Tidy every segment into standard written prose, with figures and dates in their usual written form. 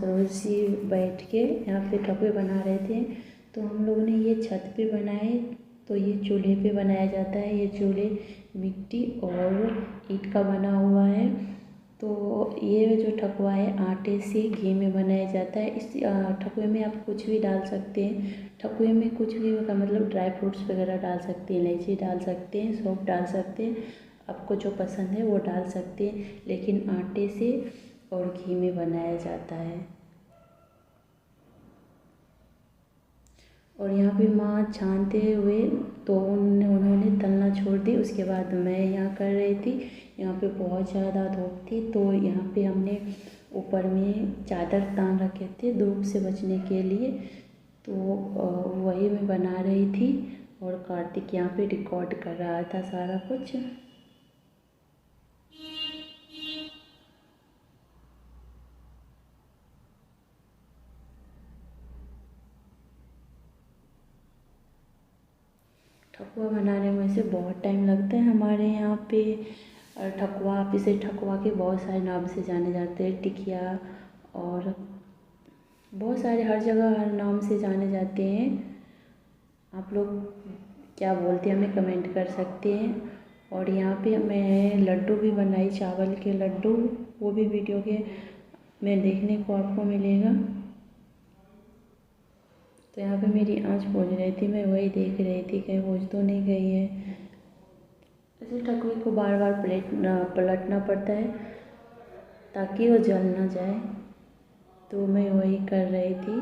सरोज जी बैठ के यहाँ पे ठकुए बना रहे थे। तो हम लोगों ने ये छत पे बनाए। तो ये चूल्हे पे बनाया जाता है। ये चूल्हे मिट्टी और ईंट का बना हुआ है। तो ये जो ठकुआ है आटे से घी में बनाया जाता है। इस ठकुए में आप कुछ भी डाल सकते हैं। ठकुए में कुछ भी मतलब ड्राई फ्रूट्स वगैरह डाल सकते हैं, इलायची डाल सकते हैं, सौंफ डाल सकते हैं, आपको जो पसंद है वो डाल सकते हैं। लेकिन आटे से और घी में बनाया जाता है। और यहाँ पे माँ छानते हुए तो उन्होंने तलना छोड़ दी। उसके बाद मैं यहाँ कर रही थी। यहाँ पे बहुत ज़्यादा धूप थी तो यहाँ पे हमने ऊपर में चादर तान रखे थे धूप से बचने के लिए। तो वही मैं बना रही थी और कार्तिक यहाँ पे रिकॉर्ड कर रहा था सारा कुछ। ठकुआ बनाने में से बहुत टाइम लगता है हमारे यहाँ पे। ठकुआ, आप इसे ठकुआ के बहुत सारे नाम से जाने जाते हैं, टिकिया और बहुत सारे हर जगह हर नाम से जाने जाते हैं। आप लोग क्या बोलते हैं हमें कमेंट कर सकते हैं। और यहाँ पे मैं लड्डू भी बनाई, चावल के लड्डू, वो भी वीडियो के में देखने को आपको मिलेगा। तो यहाँ पे मेरी आँच बुझ रही थी, मैं वही देख रही थी कहीं बुझ तो नहीं गई है। ऐसे ठकुए को बार बार पलटना पड़ता है ताकि वो जल ना जाए। तो मैं वही कर रही थी।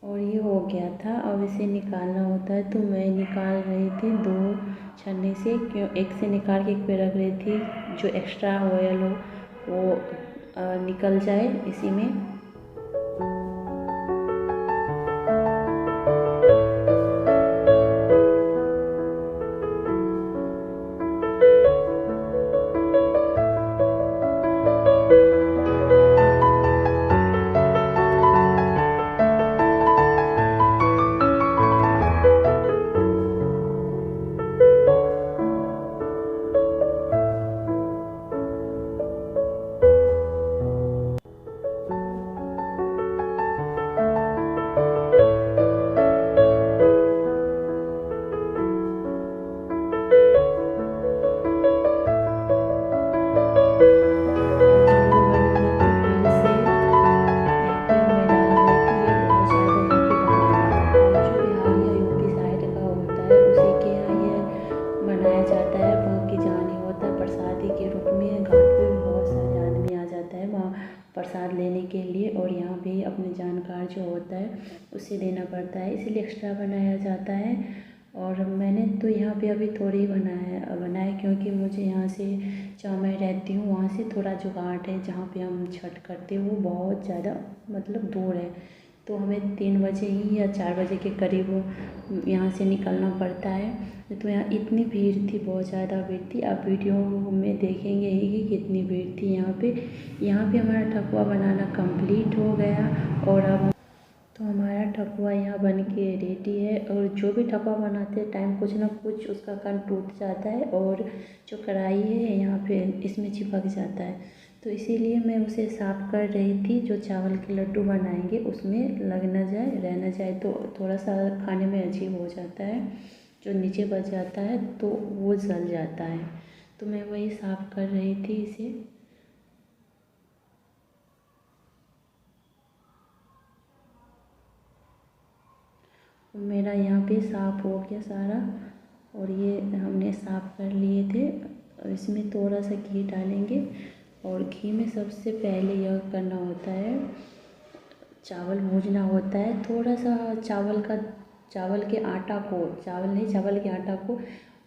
और ये हो गया था। अब इसे निकालना होता है तो मैं निकाल रही थी 2 छन्नी से। क्यों एक से निकाल के एक पे रख रही थी, जो एक्स्ट्रा ऑयल हो वो निकल जाए इसी में। प्रसाद लेने के लिए। और यहाँ भी अपने जानकार जो होता है उसे देना पड़ता है, इसलिए एक्स्ट्रा बनाया जाता है। और मैंने तो यहाँ पे अभी थोड़ी बनाया क्योंकि मुझे यहाँ से जहाँ मैं रहती हूँ वहाँ से थोड़ा जो घाट है जहाँ पे हम छठ करते हैं वो बहुत ज़्यादा मतलब दूर है। तो हमें 3 बजे ही या 4 बजे के करीब यहाँ से निकलना पड़ता है। तो यहाँ इतनी भीड़ थी, बहुत ज़्यादा भीड़ थी। आप वीडियो में देखेंगे ही कि कितनी भीड़ थी यहाँ पे। यहाँ पे हमारा ठकुआ बनाना कंप्लीट हो गया। और अब तो हमारा ठकुआ यहाँ बन के रेडी है। और जो भी ठकुआ बनाते हैं टाइम कुछ ना कुछ उसका कान टूट जाता है और जो कढ़ाई है यहाँ पे इसमें चिपक जाता है। तो इसीलिए मैं उसे साफ़ कर रही थी। जो चावल के लड्डू बनाएंगे उसमें लग ना जाए, रह ना जाए, तो थोड़ा सा खाने में अजीब हो जाता है। जो नीचे बच जाता है तो वो जल जाता है। तो मैं वही साफ़ कर रही थी इसे। मेरा यहाँ पे साफ़ हो गया सारा। और ये हमने साफ़ कर लिए थे। इसमें थोड़ा सा घी डालेंगे। और घी में सबसे पहले यह करना होता है चावल भूनना होता है। थोड़ा सा चावल के आटा को, चावल के आटा को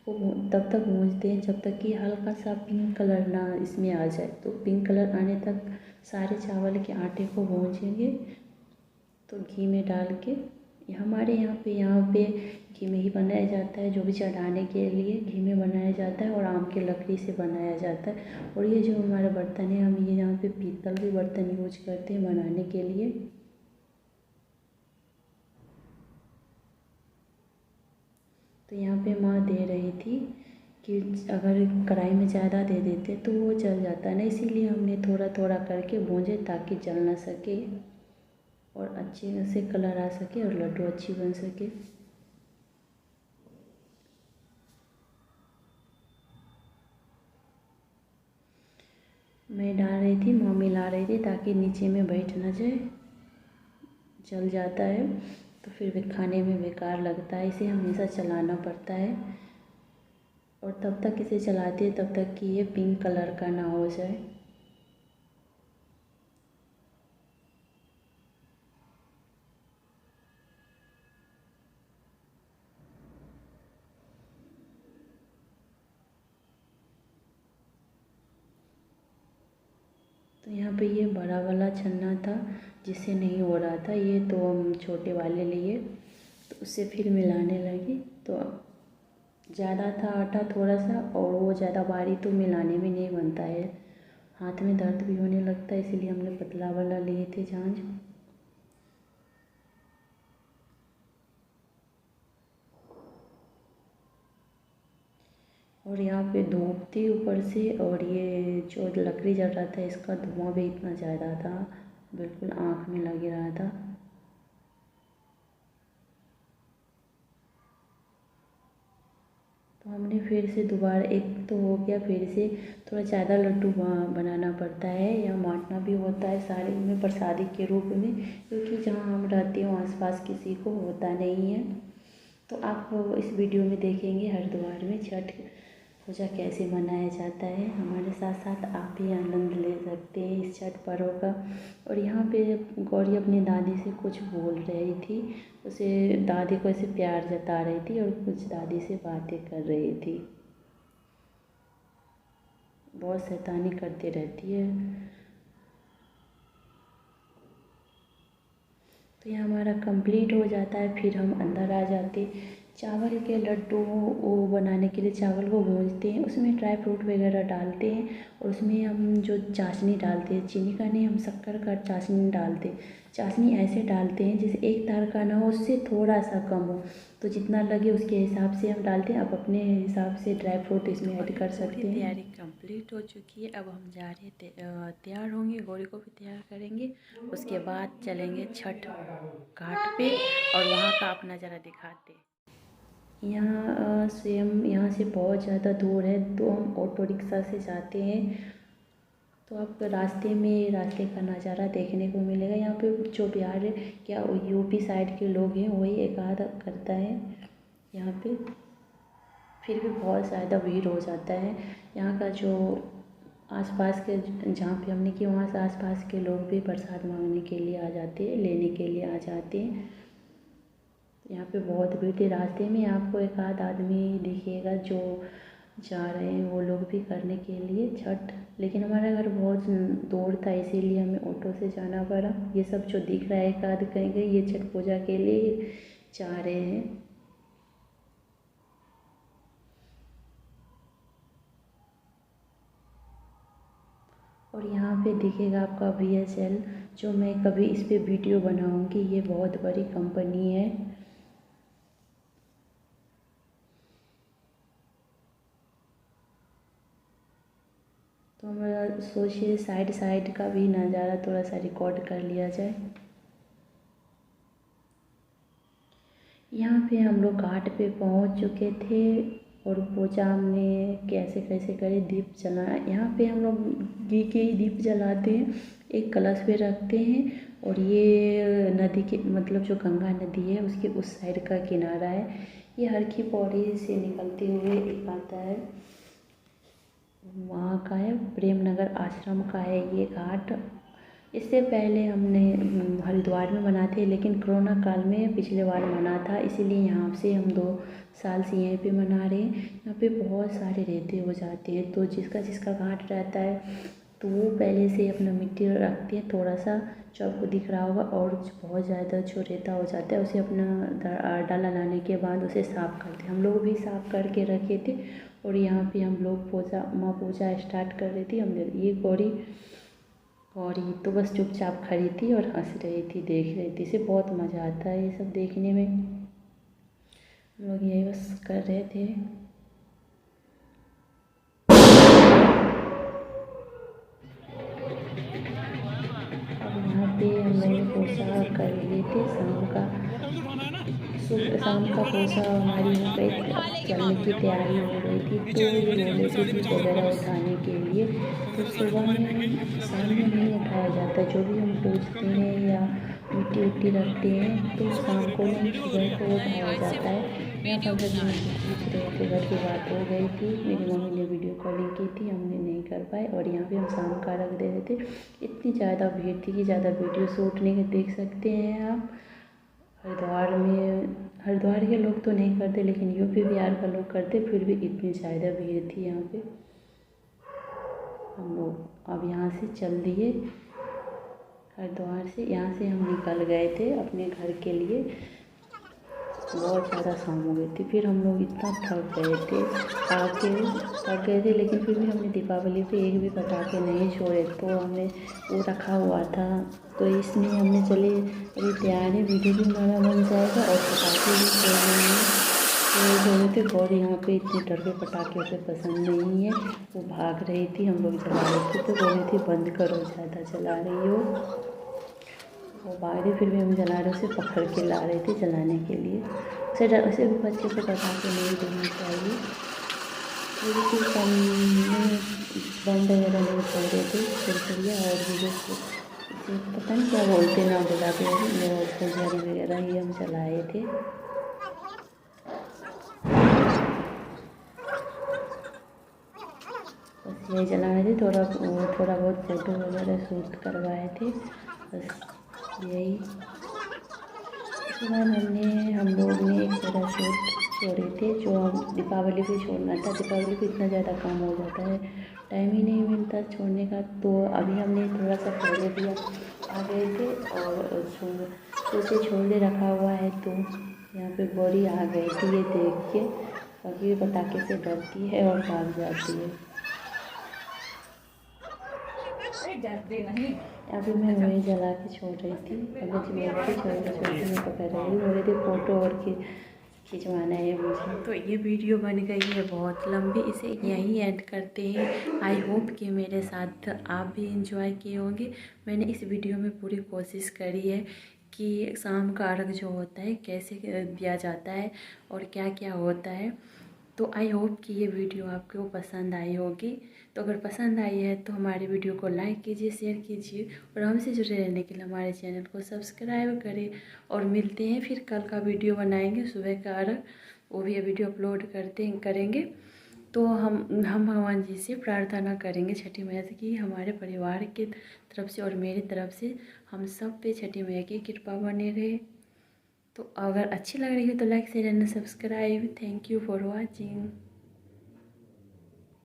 वो तब तक भूनते हैं जब तक कि हल्का सा पिंक कलर ना इसमें आ जाए। तो पिंक कलर आने तक सारे चावल के आटे को भूनेंगे। तो घी में डाल के, हमारे यहाँ पे घी में ही बनाया जाता है। जो भी चढ़ाने के लिए घी में बनाया जाता है और आम की लकड़ी से बनाया जाता है। और ये जो हमारा बर्तन है, हम ये यहाँ पे पीतल के बर्तन यूज करते हैं बनाने के लिए। तो यहाँ पे माँ दे रही थी कि अगर कढ़ाई में ज़्यादा दे देते तो वो जल जाता ना, इसीलिए हमने थोड़ा थोड़ा करके भूंजे ताकि जल ना सके और अच्छे से कलर आ सके और लड्डू अच्छी बन सके। मैं डाल रही थी, माँ मिला रही थी ताकि नीचे में बैठ ना जाए, जल जाता है तो फिर खाने में बेकार लगता है। इसे हमेशा चलाना पड़ता है और तब तक इसे चलाते हैं तब तक कि ये पिंक कलर का ना हो जाए। तो यहाँ पे ये बड़ा वाला छन्ना था जिससे नहीं हो रहा था, ये तो हम छोटे वाले लिए तो उससे फिर मिलाने लगे। तो ज़्यादा था आटा थोड़ा सा, और वो ज़्यादा भारी तो मिलाने में नहीं बनता है, हाथ में दर्द भी होने लगता है, इसीलिए हमने पतला वाला लिए थे झांझ। और यहाँ पे धूप थी ऊपर से, और ये जो लकड़ी जल रहा था इसका धुआं भी इतना ज़्यादा था, बिल्कुल आँख में लग रहा था। तो हमने फिर से दोबारा, एक तो हो गया, फिर से थोड़ा ज़्यादा लड्डू बनाना पड़ता है या बांटना भी होता है सारे में प्रसादी के रूप में, क्योंकि जहाँ हम रहते हो आसपास किसी को होता नहीं है। तो आप इस वीडियो में देखेंगे हरिद्वार में छठ पूजा कैसे मनाया जाता है। हमारे साथ साथ आप भी आनंद ले सकते हैं इस छठ पर्व का। और यहाँ पे गौरी अपनी दादी से कुछ बोल रही थी, उसे दादी को ऐसे प्यार जता रही थी और कुछ दादी से बातें कर रही थी। बहुत शैतानी करती रहती है। तो ये हमारा कंप्लीट हो जाता है, फिर हम अंदर आ जाते। चावल के लड्डू वो बनाने के लिए चावल को भूनते हैं, उसमें ड्राई फ्रूट वगैरह डालते हैं और उसमें हम जो चाशनी डालते हैं, चीनी का नहीं, हम शक्कर का चाशनी डालते हैं। चाशनी ऐसे डालते हैं जैसे एक तार का ना हो, उससे थोड़ा सा कम हो, तो जितना लगे उसके हिसाब से हम डालते हैं। आप अपने हिसाब से ड्राई फ्रूट इसमें ऐड कर सकते हैं। तैयारी कंप्लीट हो चुकी है, अब हम जा रहे तैयार होंगे, गौरी को भी तैयार करेंगे, उसके बाद चलेंगे छठ घाट पे और वहाँ का आप नज़ारा दिखाते। यहाँ से हम, यहाँ से बहुत ज़्यादा दूर है, तो हम ऑटो रिक्शा से जाते हैं। तो आप रास्ते का नज़ारा देखने को मिलेगा। यहाँ पे जो बिहार क्या यूपी साइड के लोग हैं वही एक आध करता है यहाँ पे, फिर भी बहुत ज़्यादा भीड़ हो जाता है। यहाँ का जो आसपास के, जहाँ पे हमने कि वहाँ से आसपास के लोग भी प्रसाद मांगने के लिए आ जाते हैं, लेने के लिए आ जाते हैं। यहाँ पे बहुत भीड़ थी। रास्ते में आपको एक आध आदमी दिखेगा जो जा रहे हैं, वो लोग भी करने के लिए छठ, लेकिन हमारा घर बहुत दूर था इसीलिए हमें ऑटो से जाना पड़ा। ये सब जो दिख रहा है एक आध कहेंगे ये छठ पूजा के लिए जा रहे हैं। और यहाँ पे दिखेगा आपका VSL, जो मैं कभी इस पे वीडियो बनाऊँगी, ये बहुत बड़ी कंपनी है। तो हम सोचिए साइड का भी नज़ारा थोड़ा सा रिकॉर्ड कर लिया जाए। यहाँ पे हम लोग घाट पे पहुँच चुके थे और पूजा हमने कैसे कैसे करे, दीप जलाया। यहाँ पे हम लोग घी के ही दीप जलाते हैं, एक कलश पे रखते हैं। और ये नदी के, मतलब जो गंगा नदी है उसके उस साइड का किनारा है। ये हर की पौड़ी से निकलते हुए एक आता है, वहाँ का है, प्रेम नगर आश्रम का है ये घाट। इससे पहले हमने हरिद्वार में मनाते थे, लेकिन कोरोना काल में पिछले बार मना था, इसीलिए यहाँ से हम 2 साल से यहीं पे मना रहे हैं। यहाँ पे बहुत सारे रेते हो जाते हैं, तो जिसका जिसका घाट रहता है तो वो पहले से अपना मिट्टी रखते हैं, थोड़ा सा जो आपको दिख रहा होगा, और बहुत ज़्यादा जो रेता हो जाता है उसे अपना डाला लाने के बाद उसे साफ़ करते हैं। हम लोग भी साफ़ करके रखे थे, और यहाँ पे हम लोग पूजा स्टार्ट कर रही थी। हमने ये गौरी तो बस चुपचाप खड़ी थी और हंस रही थी, देख रही थी। इसे बहुत मज़ा आता है ये सब देखने में। हम लोग यही बस कर रहे थे। अब यहाँ पे हम लोग पूजा कर लिए थे शाम का पूजा हमारी हो गई थी, अब चलने की तैयारी हो गई थी। तो ये बोले थे कि वगैरह उठाने के लिए, तो सुबह में शाम में नहीं उठाया जाता। जो भी हम पूजते हैं या मिट्टी उट्टी रखते हैं तो शाम को नहीं, सुबह को उठाया जाता है। यहाँ 15 मिनट पूछ रहे थे, घर की बात हो गई थी, मेरी मम्मी ने वीडियो कॉलिंग की थी, हमने नहीं कर पाए। और यहाँ पे हम शाम का रख दे रहे थे। इतनी ज़्यादा भीड़ थी कि ज़्यादा वीडियो शूट नहीं देख सकते हैं आप। हरिद्वार के लोग तो नहीं करते, लेकिन यूपी बिहार का लोग करते, फिर भी इतनी ज़्यादा भीड़ थी यहाँ पे। हम लोग अब यहाँ से चल दिए हरिद्वार से। यहाँ से हम निकल गए थे अपने घर के लिए। बहुत ज़्यादा शाम हो गई थी, फिर हम लोग इतना थक गए थे, लेकिन फिर भी हमने दीपावली पे एक भी पटाखे नहीं छोड़े। तो हमने वो रखा हुआ था, तो इसलिए हमने चले अभी तैयार है, वीडियो भी हमारा बन जाएगा और पटाखे भी छोड़ेंगे। तो बोले थे गौर यहाँ पे इतने डर के पटाखे उसे पसंद नहीं है, वो भाग रही थी, हम लोग जला रहे थे तो बोले थी बंद करो, ज़्यादा जला रही हो। वो भाग रही, फिर भी हम जला रहे, उसे पकड़ के ला रहे थे जलाने के लिए। उसे भी बच्चे को पटाखे नहीं देना चाहिए। वो भी कम में बंद वगैरह नहीं छोड़ रहे थे, छुरछुरिया और भी जो इसे पता नहीं क्या बोलते ना बुला के, वो फुलझड़ी वगैरह ही हम जलाए थे। बस यही जला रहे थे, थोड़ा बहुत फ़ोटो वगैरह शूट करवाए थे, बस यही। उसके बाद हम लोग ने एक पैराशूट छोड़े थे, जो हम दीपावली पे छोड़ना था। दीपावली पे इतना ज़्यादा काम हो जाता है, टाइम ही नहीं मिलता छोड़ने का। तो अभी हमने थोड़ा सा पहले भी आ गए थे और उसे छोड़ दे रखा हुआ है। तो यहाँ पे गौरी आ गई थी, ये देख के, बाकी पटाखे से डरती है और भाग जाती है। अभी मैं वही जला के छोड़ रही थी, अभी छोड़ मैं पकड़ रही हो रही थी, फ़ोटो और खिंचवाना है मुझे। तो ये वीडियो बन गई है बहुत लंबी, इसे यहीं ऐड करते हैं। आई होप कि मेरे साथ आप भी इंजॉय किए होंगे। मैंने इस वीडियो में पूरी कोशिश करी है कि शाम का अर्घ जो होता है कैसे दिया जाता है और क्या क्या होता है। तो आई होप कि ये वीडियो आपको पसंद आई होगी। तो अगर पसंद आई है तो हमारे वीडियो को लाइक कीजिए, शेयर कीजिए, और हमसे जुड़े रहने के लिए हमारे चैनल को सब्सक्राइब करें। और मिलते हैं फिर, कल का वीडियो बनाएंगे सुबह का अर्घ, वो भी वीडियो अपलोड करेंगे। तो हम भगवान जी से प्रार्थना करेंगे छठी मैया से कि हमारे परिवार की तरफ से और मेरी तरफ से हम सब पे छठी मैया की कृपा बने रहे। तो अगर अच्छी लग रही है तो like share and subscribe. Thank you for watching.